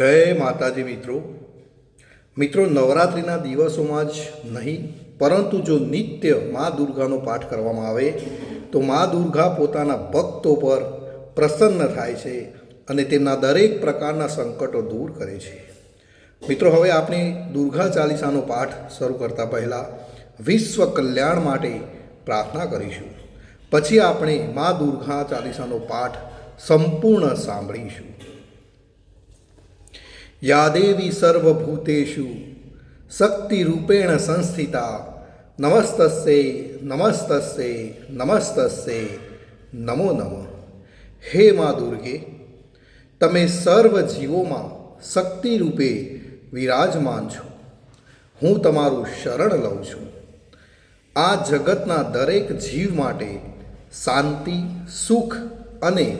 જય માતાજી મિત્રો નવરાત્રિના દિવસોમાં જ નહીં પરંતુ જો નિત્ય મા દુર્ગાનો પાઠ કરવામાં આવે તો મા દુર્ગા પોતાના ભક્તો પર પ્રસન્ન થાય છે અને તેમના દરેક પ્રકારના સંકટો દૂર કરે છે. મિત્રો, હવે આપણે દુર્ગા ચાલીસાનો પાઠ શરૂ કરતા પહેલાં વિશ્વ કલ્યાણ માટે પ્રાર્થના કરીશું. પછી આપણે મા દુર્ગા ચાલીસાનો પાઠ સંપૂર્ણ સાંભળીશું. યા દેવી સર્વભૂતેષુ શક્તિરૂપેણ સંસ્થિતા નમસ્તસ્યૈ નમસ્તસ્યૈ નમસ્તસ્યૈ નમો નમઃ. હે મા દુર્ગે, તમે સર્વ જીવોમાં શક્તિરૂપે વિરાજમાન છો. હું તમારું શરણ લઉં છું. આ જગતના દરેક જીવ માટે શાંતિ, સુખ અને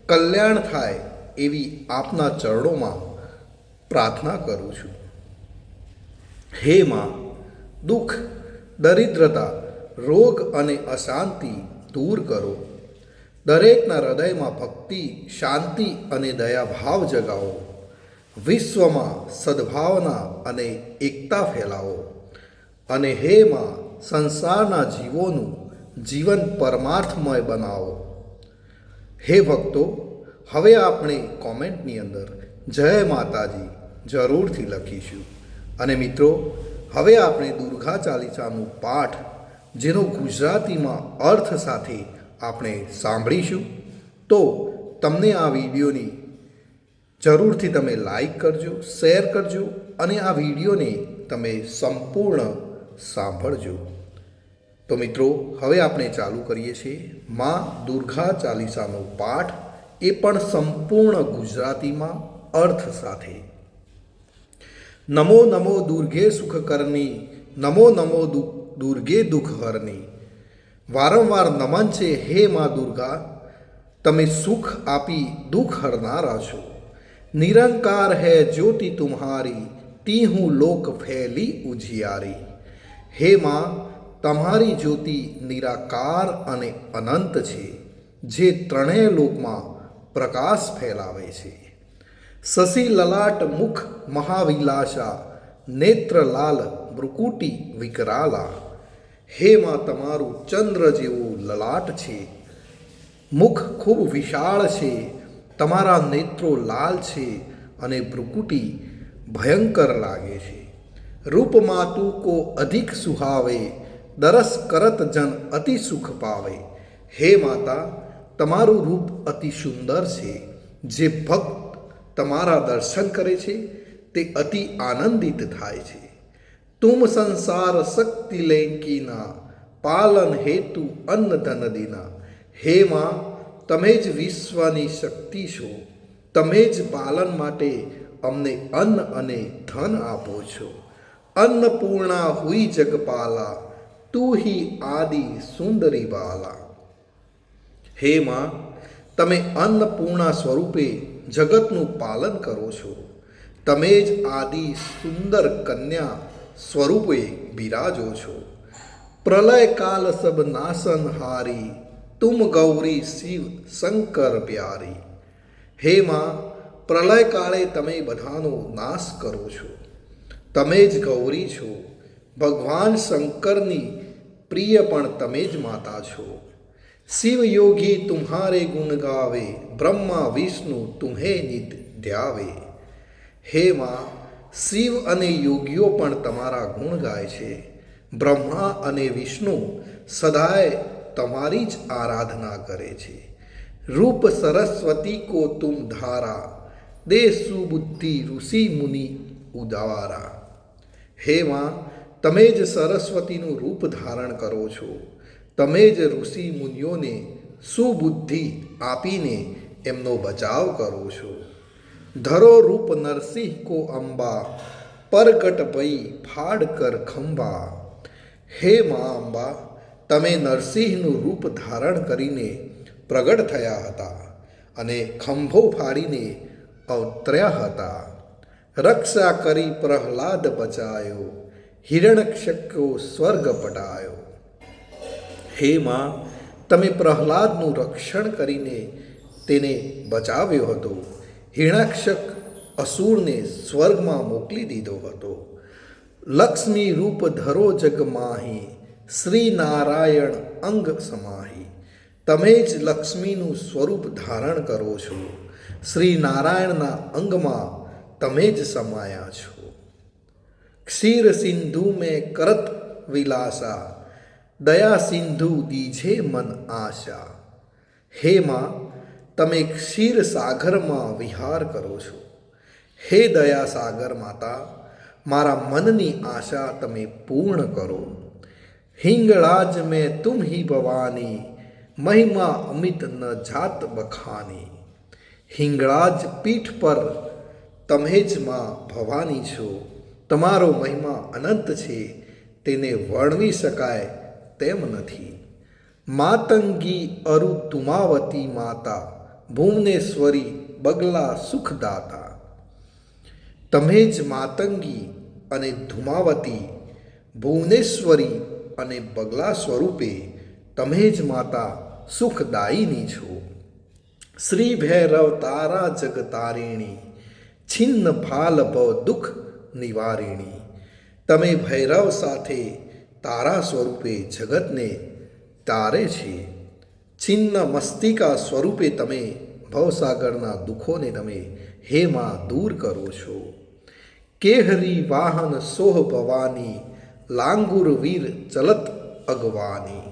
કલ્યાણ થાય એવી આપના ચરણોમાં પ્રાર્થના કરું છું. હે માં, દુઃખ, દરિદ્રતા, રોગ અને અશાંતિ દૂર કરો. દરેકના હૃદયમાં ભક્તિ, શાંતિ અને દયાભાવ જગાવો. વિશ્વમાં સદ્ભાવના અને એકતા ફેલાવો. અને હે માં, સંસારના જીવોનું જીવન પરમાર્થમય બનાવો. હે ભક્તો, હવે આપણે કોમેન્ટની અંદર જય માતાજી જરૂરથી લખીશું. અને મિત્રો, હવે આપણે દુર્ગા ચાલીસાનું પાઠ જેનો ગુજરાતીમાં અર્થ સાથે આપણે સાંભળીશું. તો તમને આ વિડીયોની જરૂરથી તમે લાઈક કરજો, શેર કરજો અને આ વિડીયોને તમે સંપૂર્ણ સાંભળજો. તો મિત્રો, હવે આપણે ચાલુ કરીએ છીએ મા દુર્ગા ચાલીસાનો પાઠ, એ પણ સંપૂર્ણ ગુજરાતીમાં અર્થ સાથે. નમો નમો દુર્ગે સુખકરની, નમો નમો દુર્ગે દુઃખહરની. વારંવાર નમન છે હે મા દુર્ગા, તમે સુખ આપી દુઃખ હરનારા છો. નિરંકાર હૈ જ્યોતિ તુમ્હારી, તીહું લોક ફેલી ઉજિયારી. હે માં, તમારી જ્યોતિ નિરાકાર અને અનંત છે, જે ત્રણેય લોકમાં પ્રકાશ ફેલાવે છે. શશી લલાટ મુખ મહાવિલાસા, નેત્રલાલ ભ્રુકુટી વિકરાલા. હે માં, તમારું ચંદ્ર જેવું લલાટ છે, મુખ ખૂબ વિશાળ છે, તમારા નેત્રો લાલ છે અને ભ્રુકુટી ભયંકર લાગે છે. રૂપ માતુ કો અધિક સુહાવે, દરસ કરત જન અતિ સુખ પાવે. હે માતા, તમારું રૂપ અતિ સુંદર છે, જે ભક્ત તમારા દર્શન કરે છે તે અતિ આનંદિત થાય છે. તુમ સંસાર શક્તિ લૈંકીના, પાલન હેતુ અન્ન ધન દીના. હે માં, તમે જ વિશ્વની શક્તિ છો, તમે જ પાલન માટે અમને અન્ન અને ધન આપો છો. અન્નપૂર્ણા હુઈ જગપાલા, તું હી આદિ સુંદરી બાલા. હે માં, તમે અન્નપૂર્ણા સ્વરૂપે જગતનું પાલન કરો છો. તમે જ આદિ સુંદર કન્યા સ્વરૂપે બિરાજો છો. પ્રલય કાલ સબ નાસનહારી, તુમ ગૌરી શિવ શંકર પ્યારી. હે માં, પ્રલય કાળે તમે બધાનો નાશ કરો છો. તમે જ ગૌરી છો. ભગવાન શંકરની પ્રિય પણ તમે જ માતા છો. શિવ યોગી તુમ્હારે ગુણ ગાવે, બ્રહ્મા વિષ્ણુ તુમ્હે નિત ધ્યાવે. હે માં, શિવ અને યોગીઓ પણ તમારા ગુણ ગાય છે. બ્રહ્મા અને વિષ્ણુ સદાય તમારી જ આરાધના કરે છે. રૂપ સરસ્વતી કો તુમ ધારા, દે સુબુદ્ધિ ઋષિ મુનિ ઉદારા. હે માં, તમે જ સરસ્વતીનું રૂપ ધારણ કરો છો. તમે જ ઋષિ મુનિઓને સુબુદ્ધિ આપીને એમનો બચાવ કરો છો. ધરો રૂપ નરસિંહ કો અંબા, પરગટ ભઈ ફાડ કર ખંભા. હે મા અંબા, તમે નરસિંહનું રૂપ ધારણ કરીને પ્રગટ થયા હતા અને ખંભો ફાડીને અવતર્યા હતા. રક્ષા કરી પ્રહલાદ બચાયો, હિરણ્યકશ્યપો સ્વર્ગ પટાયો. હે માં, તમે પ્રહલાદનું રક્ષણ કરીને તેને બચાવ્યો હતો. હિરણ્યકશ્યપ અસુરને સ્વર્ગમાં મોકલી દીધો હતો. લક્ષ્મી રૂપ ધરો જગ માહી, શ્રી નારાયણ અંગ સમાહી. તમે જ લક્ષ્મીનું સ્વરૂપ ધારણ કરો છો. શ્રી નારાયણના અંગમાં તમે જ સમાયા છો. ક્ષીર સિંધુ મેં કરત વિલાસા, દયા સિંધુ દીજે મન આશા. હે માં, તમે ક્ષીર સાગરમાં વિહાર કરો છો. હે દયા સાગર માતા, મારા મનની આશા તમે પૂર્ણ કરો. હિંગળાજ મેં તુમ હી ભવાની, મહિમા અમિત ન જાત બખાની. હિંગળાજ પીઠ પર તમે જ માં ભવાની છો. તમારો મહિમા અનંત છે, તેને વર્ણવી શકાય તેમ નથી. માતંગી અરુ તુમાવતી માતા, ભુવનેશ્વરી બગલા સુખદાતા. તમે જ માતંગી અને ધુમાવતી, ભુવનેશ્વરી અને બગલા સ્વરૂપે તમે જ માતા સુખદાયીની છો. શ્રી ભૈરવ તારા જગતારિણી, છિન્ન ભાલ ભવ દુઃખ નિવારિણી. તમે ભૈરવ સાથે તારા સ્વરૂપે જગતને તારે છે. છિન્ન મસ્તિકા સ્વરૂપે તમે ભવસાગરના દુઃખોને તમે હે માં દૂર કરો છો. કેહરી વાહન સોહ ભવાની, લાંગુર વીર ચલત અગવાની.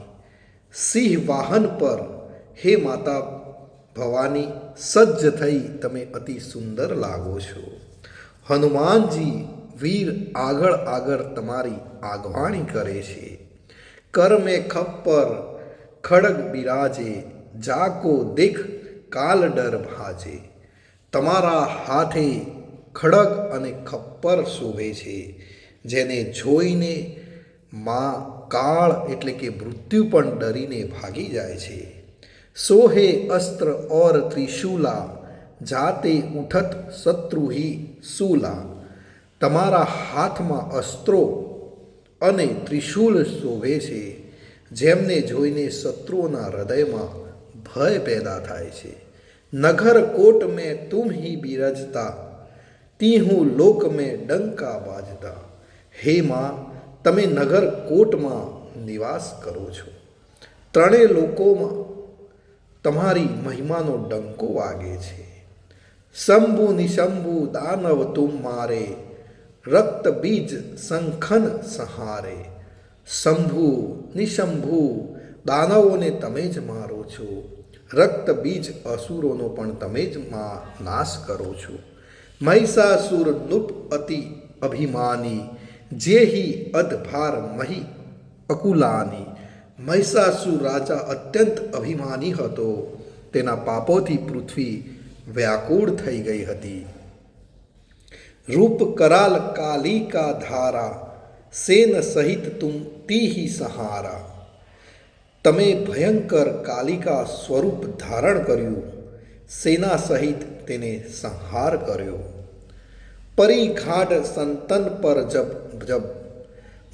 સિંહ વાહન પર હે માતા ભવાની સજ્જ થઈ તમે અતિ સુંદર લાગો છો. હનુમાનજી વીર આગળ આગળ તમારી આગવાણી કરે છે. કર મેં ખપ્પર ખડગ બિરાજે, જાકો દેખ કાલ ડર ભાજે. તમારા હાથે ખડગ અને ખપ્પર શોભે છે, જેને જોઈને માં કાળ એટલે કે મૃત્યુ પણ ડરીને ભાગી જાય છે. સોહે અસ્ત્ર ઓર ત્રિશૂલા, જાતે ઉઠત શત્રુહી સૂલા. તમારા હાથમાં અસ્ત્રો અને ત્રિશૂલ શોભે છે, જેમને જોઈને શત્રુઓના હૃદયમાં ભય પેદા થાય છે. નગર કોટ મેં તુમ હી બિરજતા, તીહું લોક મેં ડંકા બાજતા. હે માં, તમે નગર કોટમાં નિવાસ કરો છો. ત્રણેય લોકોમાં તમારી મહિમાનો ડંકો વાગે છે. શંભુ નિશંભુ દાનવ તુમ મારે, રક્ત બીજ શંખન સંહારે. શંભુ નિશંભુ દાનવોને તમે જ મારો છો. રક્ત બીજ અસુરોનો પણ તમે જ માં નાશ કરો છો. મહિષાસુર નૃપ અતિ અભિમાની, જેહી અધભાર મહી અકુલાની. મહિષાસુર રાજા અત્યંત અભિમાની હતો. તેના પાપોથી પૃથ્વી વ્યાકુળ થઈ ગઈ હતી. રૂપ કરાલ કાલિકા ધારા, સેન સહિત તુમ તીહી સહારા. તમે ભયંકર કાલિકા સ્વરૂપ ધારણ કર્યું, સેના સહિત તેને સંહાર કર્યો. પરિઘાટ સંતન પર જબ જબ,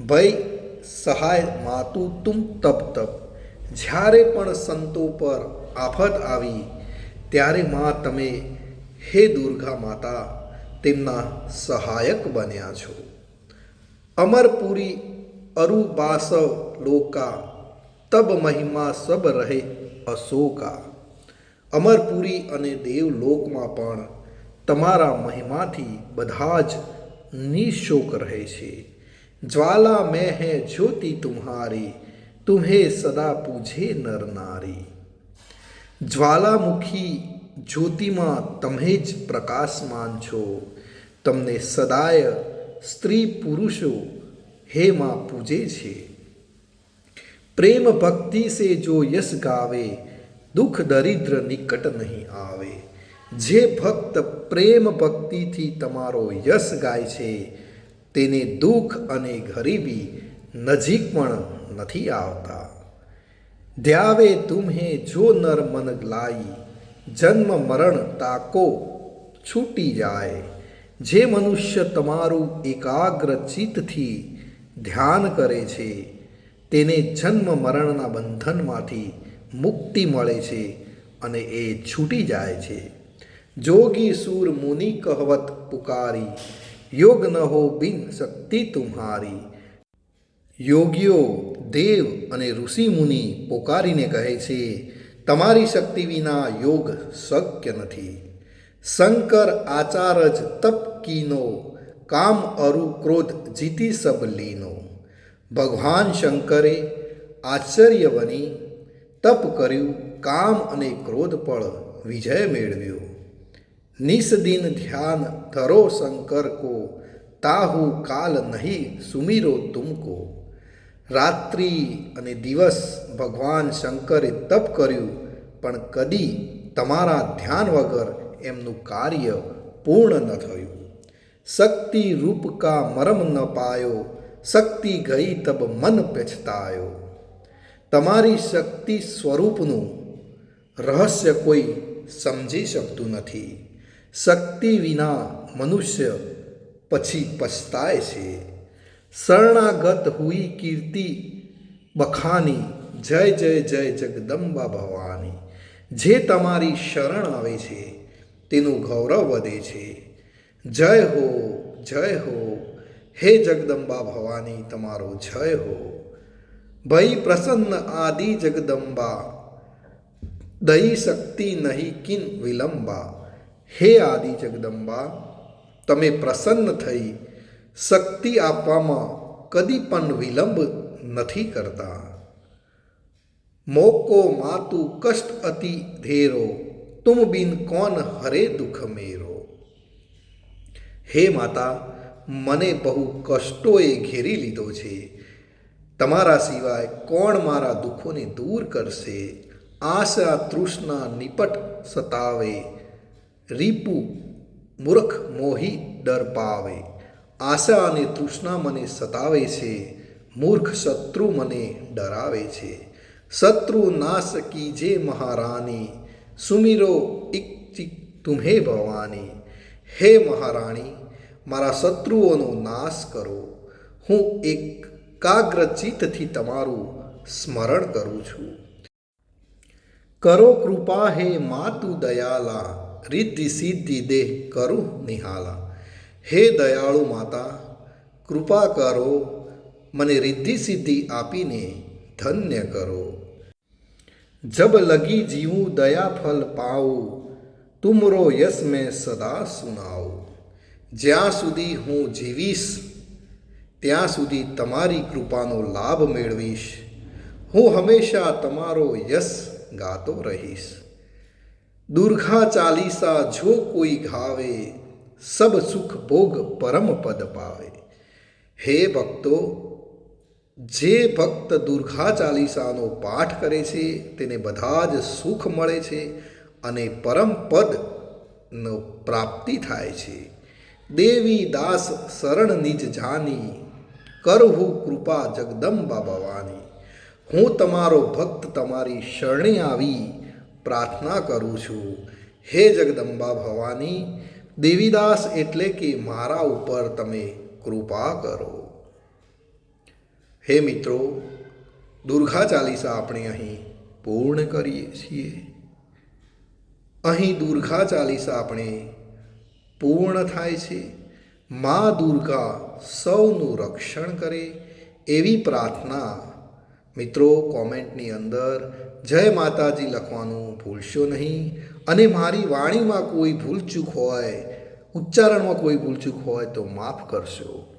ભય સહાય માતુ તુમ તપ તપ. જ્યારે પણ સંતો પર આફત આવી ત્યારે માં તમે હે દુર્ગા માતા તેમના સહાયક બન્યા છો. અમરપુરી અરુબાસવ લોકા, તબ મહિમા સબ રહે અશોકા. અમરપુરી અને દેવલોકમાં પણ તમારા મહિમાથી બધા જ નિશોક રહે છે. જ્વાલા મેં હૈ જ્યોતિ તુમ્હારી, તુમ્હે સદા પૂજે નર નારી. જ્વાલામુખી જ્યોતિમાં તમે જ પ્રકાશમાન છો. તમને સદાય સ્ત્રી પુરુષો હે માં પૂજે છે. પ્રેમ ભક્તિ સે જો યશ ગાવે, દુઃખ દરિદ્ર નિકટ નહીં આવે. જે ભક્ત પ્રેમ ભક્તિથી તમારો યશ ગાય છે, તેને દુઃખ અને ગરીબી નજીક પણ નથી આવતા. ધ્યાવે તુમ્હે જો નર મન લાઈ, જન્મ મરણ તાકો છૂટી જાય. જે મનુષ્ય તમારું એકાગ્ર ચિત્તથી ધ્યાન કરે છે, તેને જન્મ મરણના બંધનમાંથી મુક્તિ મળે છે અને એ છૂટી જાય છે. जोगी सूर मुनि कहवत पुकारी, योग न हो बिन शक्ति तुम्हारी। યોગીઓ દેવ અને ઋષિ મુનિ પોકારીને કહે છે, તમારી શક્તિ વિના યોગ શક્ય નથી. શંકર આચાર જ તપ કીનો, કામ અરુ ક્રોધ જીતી સબ લીનો. ભગવાન શંકરે આશ્ચર્ય બની તપ કર્યું, કામ અને ક્રોધ પર વિજય મેળવ્યો. નિસદિન ધ્યાન ધરો શંકર કો, તાહુ કાલ નહીં સુમીરો તુમકો. રાત્રિ અને દિવસ ભગવાન શંકરે તપ કર્યું, પણ કદી તમારા ધ્યાન વગર એમનું કાર્ય પૂર્ણ ન થયું. શક્તિ રૂપ કા મરમ ન પાયો, શક્તિ ગઈ તબ મન પછતાયો. તમારી શક્તિ સ્વરૂપનું રહસ્ય કોઈ સમજી શકતું નથી. શક્તિ વિના મનુષ્ય પછી પછતાય છે. શરણાગત હુઈ કીર્તિ બખાની, જય જય જય જગદંબા ભવાની. જે તમારી શરણ આવે છે તેનું ગૌરવ વધે છે. જય હો જય હો, હે જગદંબા ભવાની તમારો જય હો. ભઈ પ્રસન્ન આદિ જગદંબા, દઈ શક્તિ નહીં કિન વિલંબા. હે આદિ જગદંબા, તમે પ્રસન્ન થઈ શક્તિ આપવામાં કદી પણ વિલંબ નથી કરતા. મોકો માતુ કષ્ટ અતિ ધેરો, તુમ બિન કોન હરે દુઃખ મેરો. હે માતા, મને બહુ કષ્ટોએ ઘેરી લીધો છે. તમારા સિવાય કોણ મારા દુઃખોને દૂર કરશે. આશા તૃષ્ણા નિપટ સતાવે, રીપુ મૂર્ખ મોહી ડર પાવે. આશા અને તૃષ્ણા મને સતાવે છે, મૂર્ખ શત્રુ મને ડરાવે છે. શત્રુ નાશ કીજે મહારાની, સુમિરો ઇચ્છિ તુમ્હે ભવાની. હે મહારાણી, મારા શત્રુઓનો નાશ કરો. હું એકાગ્રચિત્તથી તમારું સ્મરણ કરું છું. કરો કૃપા હે માતુ દયાલા, રિદ્ધિ સિદ્ધિ દેહ કરું નિહાલા. હે દયાળુ માતા, કૃપા કરો, મને રિદ્ધિ સિદ્ધિ આપીને ધન્ય કરો. જબ લગી જીવું દયા ફલ પાઉં, તુમરો યશ મેં સદા સુનાવું. જ્યાં સુધી હું જીવીશ ત્યાં સુધી તમારી કૃપાનો લાભ મેળવીશ. હું હંમેશા તમારો યશ ગાતો રહીશ. દુર્ગા ચાલીસા જો કોઈ ગાવે, સબ સુખ ભોગ પરમ પદ પાવે. હે ભક્તો, જે ભક્ત દુર્ગા ચાલીસાનો પાઠ કરે છે તેને બધા જ સુખ મળે છે અને પરમ પદનો પ્રાપ્તિ થાય છે. દેવી દાસ શરણ નિજ જાની, કરહુ કૃપા જગદંબા ભવાની. હું તમારો ભક્ત તમારી શરણે આવી પ્રાર્થના કરું છું. હે જગદંબા ભવાની, દેવીદાસ એટલે કે મારા ઉપર તમે કૃપા કરો. હે મિત્રો, દુર્ગા ચાલીસા આપણે અહીં પૂર્ણ કરીએ છીએ. અહીં દુર્ગા ચાલીસા આપણે પૂર્ણ થાય છે. મા દુર્ગા સૌનું રક્ષણ કરે એવી પ્રાર્થના મિત્રો કોમેન્ટની અંદર જય માતાજી લખવાનું ભૂલશો નહીં. અને મારી વાણીમાં કોઈ ભૂલચૂક હોય, ઉચ્ચારણમાં કોઈ ભૂલચૂક હોય તો માફ કરશો.